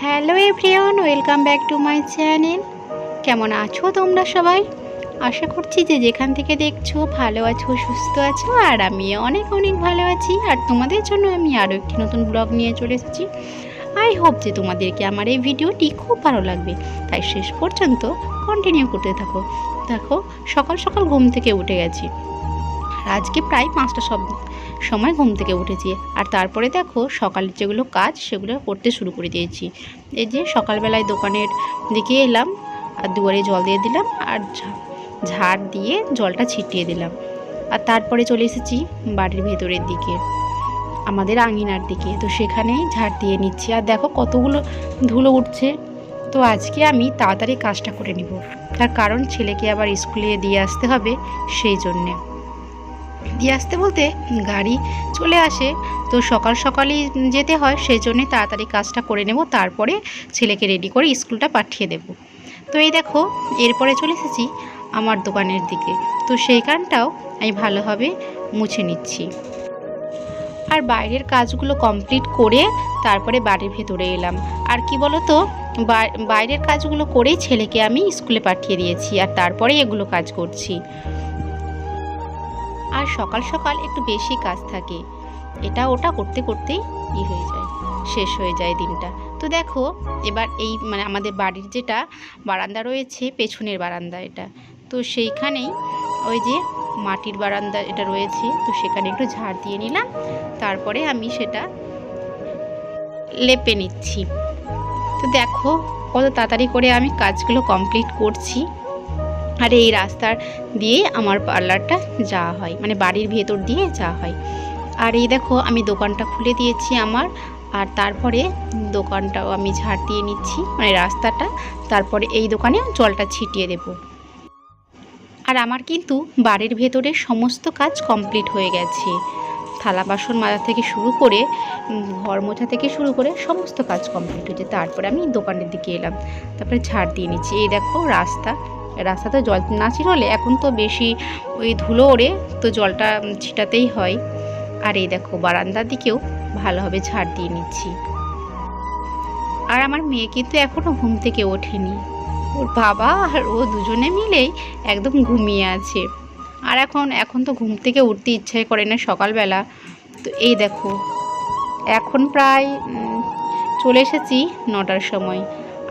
Hello everyone, welcome back to my channel. কেমন আছো তোমরা সবাই? আশা করছি যে যেখান থেকে দেখছো ভালো আছো, সুস্থ আছো, আর আমিও অনেক অনেক ভালো আছি। আর তোমাদের জন্য আমি আরও একটি নতুন ব্লগ নিয়ে চলে এসেছি। আই হোপ যে তোমাদেরকে আমার এই ভিডিওটি খুব ভালো লাগবে, তাই শেষ পর্যন্ত কন্টিনিউ করতে থাকো। দেখো, সকাল সকাল ঘুম থেকে উঠে গেছি। আজকে প্রায় 5টা সময় ঘুম থেকে উঠেছি। আর তারপরে দেখো সকালের যেগুলো কাজ সেগুলো করতে শুরু করে দিয়েছি। এই যে সকালবেলায় দোকানের দিকে এলাম, আর দুয়ারে জল দিয়ে দিলাম, আর ঝাড় দিয়ে জলটা ছিটিয়ে দিলাম। আর তারপরে চলে এসেছি বাড়ির ভেতরের দিকে, আমাদের আঙিনার দিকে। তো সেখানেই ঝাড় দিয়ে নিচ্ছি। আর দেখো কতগুলো ধুলো উঠছে। তো আজকে আমি তাড়াতাড়ি কাজটা করে নিব, তার কারণ ছেলেকে আবার স্কুলে দিয়ে আসতে হবে। সেই জন্যে দিয়ে আসতে বলতে গাড়ি চলে আসে, তো সকাল সকালই যেতে হয়, সেই জন্যে তাড়াতাড়ি কাজটা করে নেব, তারপরে ছেলেকে রেডি করে স্কুলটা পাঠিয়ে দেব। তো এই দেখো, এরপরে চলে এসেছি আমার দোকানের দিকে। তো সেইখানটাও আমি ভালোভাবে মুছে নিচ্ছি। আর বাইরের কাজগুলো কমপ্লিট করে তারপরে বাড়ির ভেতরে এলাম। আর কি বলো তো, বাইরের কাজগুলো করেই ছেলেকে আমি স্কুলে পাঠিয়ে দিয়েছি, আর তারপরে এগুলো কাজ করছি। আর সকাল সকাল একটু বেশি কাজ থাকে, এটা ওটা করতে করতেই হয়ে যায়, শেষ হয়ে যায় দিনটা। তো দেখো, এবার এই আমাদের বাড়ির যেটা বারান্দা রয়েছে, পেছনের বারান্দা এটা, তো সেইখানেই ওই যে মাটির বারান্দা এটা রয়েছে, তো সেখানে একটু ঝাড় দিয়ে নিলাম, তারপরে আমি সেটা লেপে নিচ্ছি। তো দেখো কত তাড়াতাড়ি করে আমি কাজগুলো কমপ্লিট করছি। আর এই রাস্তার দিয়ে আমার পার্লারটা যাওয়া হয়, বাড়ির ভেতর দিয়ে যাওয়া হয়। আর এই দেখো, আমি দোকানটা খুলে দিয়েছি আমার, আর তারপরে দোকানটাও আমি ঝাড় দিয়ে নিচ্ছি, রাস্তাটা। তারপরে এই দোকানে জলটা ছিটিয়ে দেব। আর আমার কিন্তু বাড়ির ভেতরে সমস্ত কাজ কমপ্লিট হয়ে গেছে। থালা বাসন মাজা থেকে শুরু করে, ঘর মোছা থেকে শুরু করে সমস্ত কাজ কমপ্লিট হয়েছে। তারপরে আমি দোকানের দিকে এলাম, তারপরে ঝাড় দিয়ে নিচ্ছি। এই দেখো রাস্তাতে জল না ছিটালে এখন তো বেশি ওই ধুলো ওড়ে, তো জলটা ছিটাতেই হয়। আর এই দেখো বারান্দার দিকেও ভালোভাবে ঝাড় দিয়ে নিচ্ছি। আর আমার মেয়ে কিন্তু এখনও ঘুম থেকে ওঠেনি, ওর বাবা আর ও দুজনে মিলেই একদম ঘুমিয়ে আছে। আর এখন তো ঘুম থেকে উঠতে ইচ্ছাই করে না সকালবেলা। তো এই দেখো, এখন প্রায় চলে এসেছি 9টার সময়,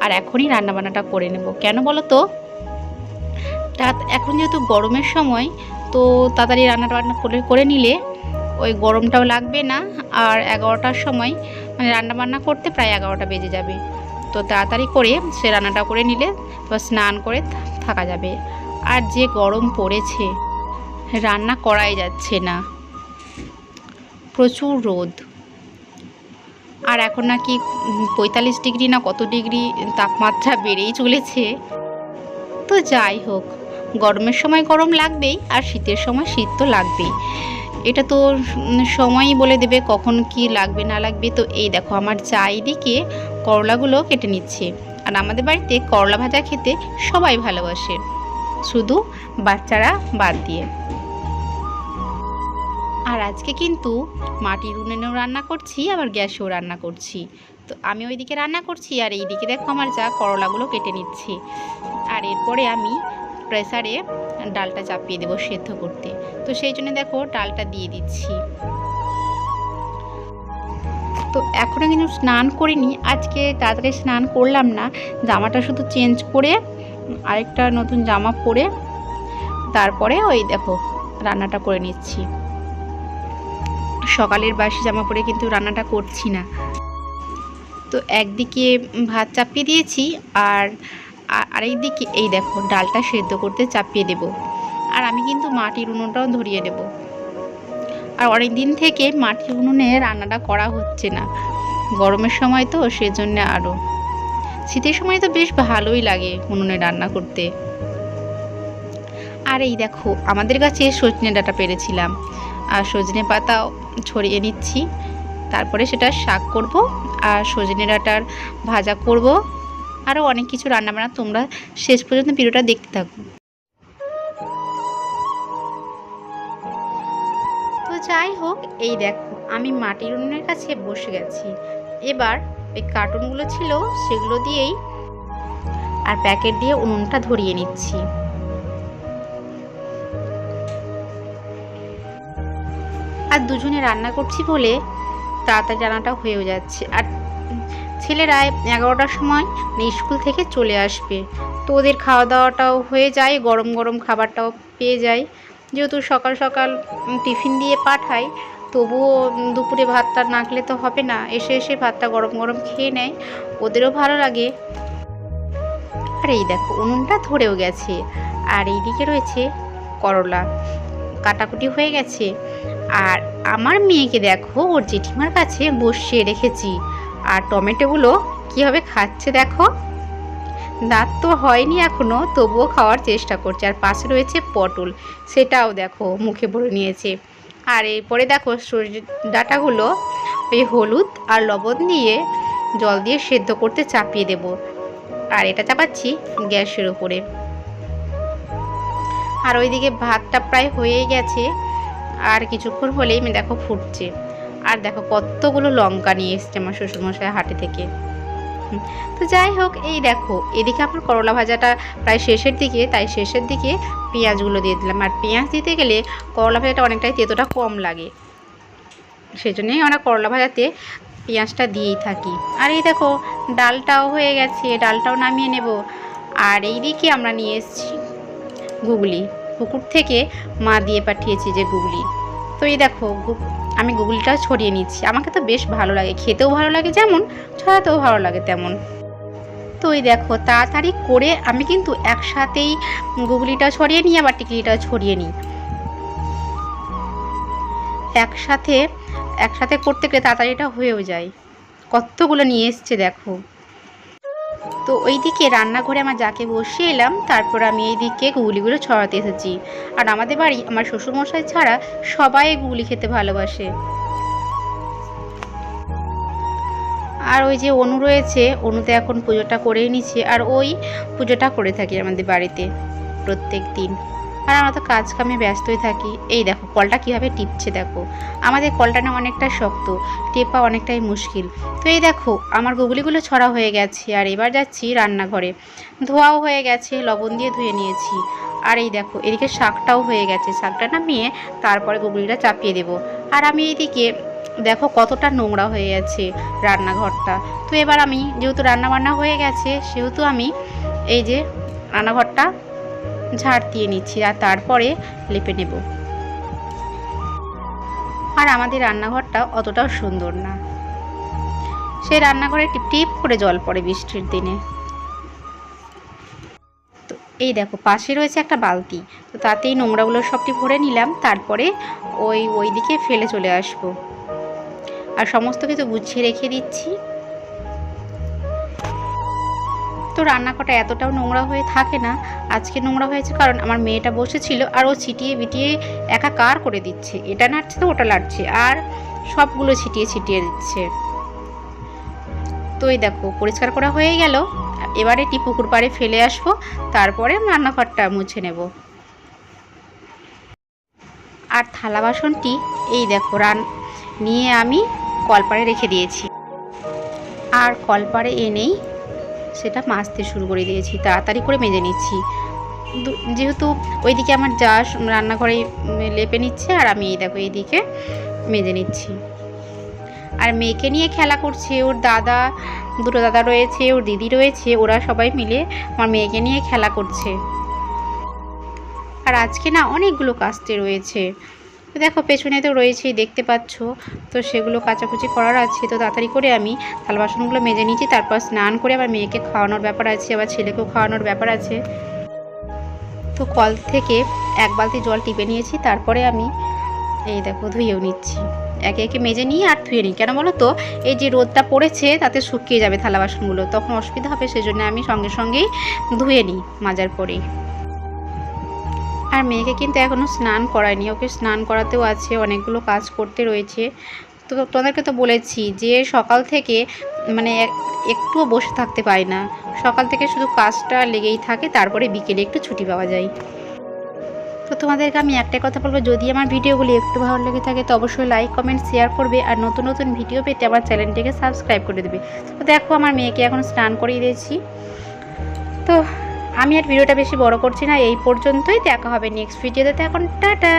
আর এখনই রান্নাবান্নাটা করে নেব। কেন বলো তো, এখন যেহেতু গরমের সময়, তো তাড়াতাড়ি রান্নাবান্না করে নিলে ওই গরমটাও লাগবে না। আর 11টার সময় রান্নাবান্না করতে প্রায় 11টা বেজে যাবে। তো তাড়াতাড়ি করে সে রান্নাটা করে নিলে তো স্নান করে থাকা যাবে। আর যে গরম পড়েছে, রান্না করাই যাচ্ছে না, প্রচুর রোদ। আর এখন নাকি 45 ডিগ্রি না কত ডিগ্রি তাপমাত্রা বেড়েই চলেছে। তো যাই হোক, গরমের সময় গরম লাগবেই, আর শীতের সময় শীত তো লাগবেই। এটা তো সময়ই বলে দেবে কখন কি লাগবে না লাগবে। তো এই দেখো, আমার চারিদিকে করলাগুলো কেটে নিচ্ছে। আর আমাদের বাড়িতে করলা ভাজা খেতে সবাই ভালোবাসে, শুধু বাচ্চারা বাদ দিয়ে। আর আজকে কিন্তু মাটির উনুনেও রান্না করছি, আবার গ্যাসেও রান্না করছি। তো আমি ওইদিকে রান্না করছি, আর এইদিকে দেখো আমার যা করলাগুলো কেটে নিচ্ছি। আর এরপরে আমি প্রেসারে ডালটা চাপিয়ে দেবো সেদ্ধ করতে। তো সেই জন্য দেখো ডালটা দিয়ে দিচ্ছি। তো এখনও কিন্তু স্নান করিনি, আজকে তাড়াতাড়ি স্নান করলাম না, জামাটা শুধু চেঞ্জ করে আরেকটা নতুন জামা পরে তারপরে ওই দেখো রান্নাটা করে নিচ্ছি। সকালের বাসি জামা পরে কিন্তু রান্নাটা করছি না। তো একদিকে ভাত চাপিয়ে দিয়েছি, আর আরেক দিকে এই দেখো ডালটা সেদ্ধ করতে চাপিয়ে দেব। আর আমি কিন্তু মাটির উনুনটাও ধরিয়ে দেব। আর অনেক দিন থেকে মাটির উনুনে রান্নাটা করা হচ্ছে না, গরমের সময় তো সেজন্য। আরও শীতের সময় তো বেশ ভালোই লাগে উনুনে রান্না করতে। আর এই দেখো, আমাদের কাছে সজনে ডাঁটা পেরেছিলাম, আর সজনে পাতা ছড়িয়ে নিচ্ছি। তারপরে সেটা শাক করব, আর সজনে ডাঁটার ভাজা করব, আরও অনেক কিছু রান্নাবান্না। তোমরা শেষ পর্যন্ত ভিডিওটা দেখতে থাকো। তো যাই হোক, এই দেখো আমি মাটির উনুনের কাছে বসে গেছি। এবার ওই কার্টুনগুলো ছিল সেগুলো দিয়েই আর প্যাকেট দিয়ে উনুনটা ধরিয়ে নিচ্ছি। আর দুজনে রান্না করছি বলে তাড়াতাড়ি রান্নাটা হয়েও যাচ্ছে। আর ছেলেরা 11টার সময় স্কুল থেকে চলে আসবে, তো ওদের খাওয়া দাওয়াটাও হয়ে যায়, গরম গরম খাবারটাও পেয়ে যায়। যেহেতু সকাল সকাল টিফিন দিয়ে পাঠাই, তবুও দুপুরে ভাতটা না খেলে তো হবে না, এসে এসে ভাতটা গরম গরম খেয়ে নেয়, ওদেরও ভালো লাগে। আর এই দেখো উনুনটা ধরেও গেছে। আর এইদিকে রয়েছে করলা, কাটাকুটি হয়ে গেছে। আর আমার মেয়েকে দেখো ওর জেঠিমার কাছে বসিয়ে রেখেছি, আর টমেটোগুলো কীভাবে খাচ্ছে দেখো। দাঁত তো হয়নি এখনও, তবুও খাওয়ার চেষ্টা করছে। আর পাশে রয়েছে পটল, সেটাও দেখো মুখে ভরে নিয়েছে। আর এরপরে দেখো সরষে ডাঁটাগুলো ওই হলুদ আর লবণ দিয়ে জল দিয়ে সেদ্ধ করতে চাপিয়ে দেব। আর এটা চাপাচ্ছি গ্যাসের উপরে। আর ওইদিকে ভাতটা প্রায় হয়েই গেছে, আর কিছুক্ষণ হলেই দেখো ফুটছে। আর দেখো কতগুলো লঙ্কা নিয়ে এসছে আমার শ্বশুরমশাই হাটে থেকে। তো যাই হোক, এই দেখো এদিকে আমার করলা ভাজাটা প্রায় শেষের দিকে, তাই শেষের দিকে পেঁয়াজগুলো দিয়ে দিলাম। আর পেঁয়াজ দিতে গেলে করলা ভাজাটা অনেকটাই তেতোটা কম লাগে, সেজন্যই আমরা করলা ভাজাতে পেঁয়াজটা দিয়েই থাকি। আর এই দেখো ডালটাও হয়ে গেছে, ডালটাও নামিয়ে নেব। আর এইদিকে আমরা নিয়ে এসেছি গুগলি, পুকুর থেকে মা দিয়ে পাঠিয়েছি যে গুগলি। তো এই দেখো আমি গুগলিটা ছড়িয়ে নিচ্ছি। আমাকে তো বেশ ভালো লাগে, খেতেও ভালো লাগে যেমন, ছড়াতেও ভালো লাগে তেমন। তো এই দেখো তাড়াতাড়ি করে আমি কিন্তু একসাথেই গুগলিটা ছড়িয়ে নিই, আবার টিকলিটা ছড়িয়ে নিই একসাথে করতে গেলে তাড়াতাড়িটা হয়েও যায়। কতগুলো নিয়ে এসছে দেখো। তো ওইদিকে রান্নাঘরে আমার যাকে বসিয়ে এলাম, তারপর আমি এইদিকে গুগলিগুলো ছড়াতে এসেছি। আর আমাদের বাড়ি আমার শ্বশুরমশাই ছাড়া সবাই গুগলি খেতে ভালোবাসে। আর ওই যে অনু রয়েছে, অনুতে এখন পুজোটা করেই নিচ্ছে। আর ওই পুজোটা করে থাকি আমাদের বাড়িতে প্রত্যেক দিন। আর আমরা তো কাজ কামে ব্যস্তই থাকি। এই দেখো কলটা কীভাবে টিপছে দেখো। আমাদের কলটা না অনেকটা শক্ত, টেপা অনেকটাই মুশকিল। তো এই দেখো আমার গুগলিগুলো ছড়া হয়ে গেছে। আর এবার যাচ্ছি রান্নাঘরে, ধোয়াও হয়ে গেছে, লবণ দিয়ে ধুয়ে নিয়েছি। আর এই দেখো এদিকে শাকটাও হয়ে গেছে, শাকটা নামিয়ে তারপরে গুগলিটা চাপিয়ে দেব। আর আমি এইদিকে দেখো কতটা নোংরা হয়ে গেছে রান্নাঘরটা। তো এবার আমি যেহেতু রান্নাবান্না হয়ে গেছে, সেহেতু আমি এই যে রান্নাঘরটা ঝাড় দিয়ে নিচ্ছি আর তারপরে লেপে নেব। আর আমাদের রান্নাঘরটা অতটাও সুন্দর না, সেই রান্নাঘরে টিপ টিপ করে জল পড়ে বৃষ্টির দিনে। তো এই দেখো পাশে রয়েছে একটা বালতি, তো তাতেই নোংরাগুলো সবটি ভরে নিলাম, তারপরে ওই দিকে ফেলে চলে আসবো। আর সমস্ত কিছু গুছিয়ে রেখে দিচ্ছি। তো রান্নাঘরটা এতটাও নোংরা হয়ে থাকে না, আজকে নোংরা হয়েছে কারণ আমার মেয়েটা বসেছিল আর ও ছিটিয়ে বিটিয়ে একাকার করে দিচ্ছে, এটা নাড়ছে তো ওটা লাড়ছে আর সবগুলো ছিটিয়ে ছিটিয়ে দিচ্ছে। তো এই দেখো পরিষ্কার করা হয়ে গেল। এবারে এটি পুকুর পাড়ে ফেলে আসবো, তারপরে রান্নাঘরটা মুছে নেব। আর থালা বাসনটি এই দেখো নিয়ে আমি কলপাড়ে রেখে দিয়েছি। আর কলপাড়ে এনেই সেটা মাজতে শুরু করে দিয়েছি, তাড়াতাড়ি করে মেজে নিচ্ছি। যেহেতু ওইদিকে আমার যা রান্নাঘরে লেপে নিচ্ছে আর আমি এই দেখো এইদিকে মেজে নিচ্ছি। আর মেয়েকে নিয়ে খেলা করছে, ওর দুটো দাদা রয়েছে, ওর দিদি রয়েছে, ওরা সবাই মিলে আমার মেয়েকে নিয়ে খেলা করছে। আর আজকে না অনেকগুলো কাস্তে রয়েছে, তো দেখো পেছনে তো রয়েছেই দেখতে পাচ্ছ। তো সেগুলো কাচাকুচি করার আছে, তো তাড়াতাড়ি করে আমি থালা বাসনগুলো মেজে নিচ্ছি। তারপর স্নান করে আবার মেয়েকে খাওয়ানোর ব্যাপার আছে, আবার ছেলেকেও খাওয়ানোর ব্যাপার আছে। তো কল থেকে এক বালতি জল টিপে নিয়েছি, তারপরে আমি এই দেখো ধুয়েও নিচ্ছি। একে একে মেজে নিয়ে আর ধুয়ে নিই, কেন বলো তো এই যে রোদটা পড়েছে তাতে শুকিয়ে যাবে থালা বাসনগুলো, তখন অসুবিধা হবে, সেজন্য আমি সঙ্গে সঙ্গেই ধুয়ে নিই মাজার পরেই। আর মেয়েকে কিন্তু এখনও স্নান করায়নি, ওকে স্নান করাতেও আছে, অনেকগুলো কাজ করতে রয়েছে। তো তোমাদেরকে তো বলেছি যে সকাল থেকে মানে একটুও বসে থাকতে পারি না, সকাল থেকে শুধু কাজটা লেগেই থাকে, তারপরে বিকেলে একটু ছুটি পাওয়া যায়। তো তোমাদেরকে আমি একটা কথা বলবো, যদি আমার ভিডিওগুলি একটু ভালো লেগে থাকে তো অবশ্যই লাইক কমেন্ট শেয়ার করবে, আর নতুন নতুন ভিডিও পেতে আমার চ্যানেলটিকে সাবস্ক্রাইব করে দেবে। তো দেখো আমার মেয়েকে এখন স্নান করিয়ে দিয়েছি। তো আমি আর ভিডিওটা বেশি বড় করছি না, এই পর্যন্তই। দেখা হবে নেক্সট ভিডিওতে। এখন টাটা।